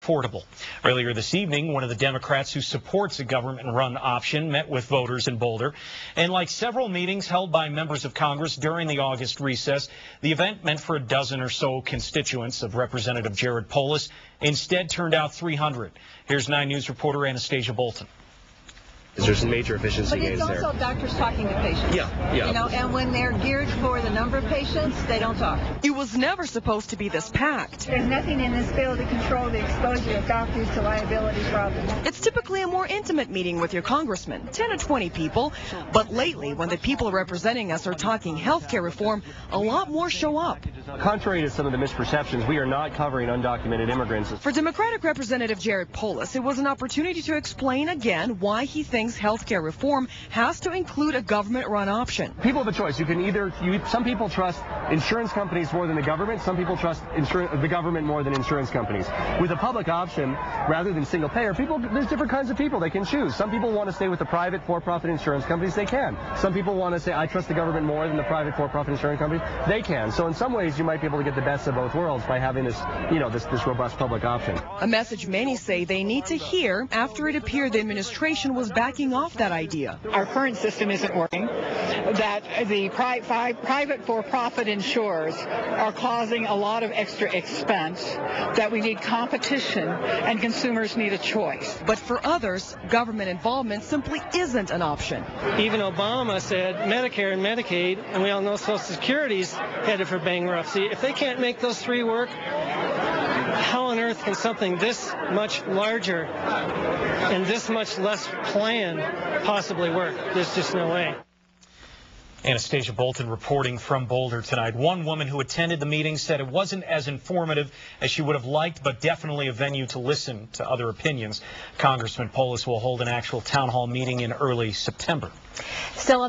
affordable. Earlier this evening, one of the Democrats who supports a government-run option met with voters in Boulder. And like several meetings held by members of Congress during the August recess, the event meant for a dozen or so constituents of Representative Jared Polis instead turned out 300. Here's 9 News reporter Anastasia Bolton. There's some major efficiency gains there. But it's also doctors talking to patients. Yeah. You know, and when they're geared for the number of patients, they don't talk. It was never supposed to be this packed. There's nothing in this bill to control the exposure of doctors to liability problems. It's typically a more intimate meeting with your congressman, 10 or 20 people. But lately, when the people representing us are talking health care reform, a lot more show up. Contrary to some of the misperceptions, we are not covering undocumented immigrants. For Democratic Representative Jared Polis, it was an opportunity to explain again why he thinks health care reform has to include a government-run option. People have a choice. You can either, some people trust insurance companies more than the government. Some people trust the government more than insurance companies. With a public option, rather than single payer, there's different kinds of people they can choose. Some people want to stay with the private for-profit insurance companies. They can. Some people want to say, I trust the government more than the private for-profit insurance companies. They can. So in some ways, you might be able to get the best of both worlds by having this, this robust public option. A message many say they need to hear after it appeared the administration was backing off that idea. Our current system isn't working, that the private for-profit insurers are causing a lot of extra expense, that we need competition and consumers need a choice. But for others, government involvement simply isn't an option. Even Obama said Medicare and Medicaid, and we all know Social Security's headed for bankruptcy. If they can't make those three work, how on earth can something this much larger and this much less planned possibly work? There's just no way. Anastasia Bolton reporting from Boulder tonight. One woman who attended the meeting said it wasn't as informative as she would have liked, but definitely a venue to listen to other opinions. Congressman Polis will hold an actual town hall meeting in early September. Still other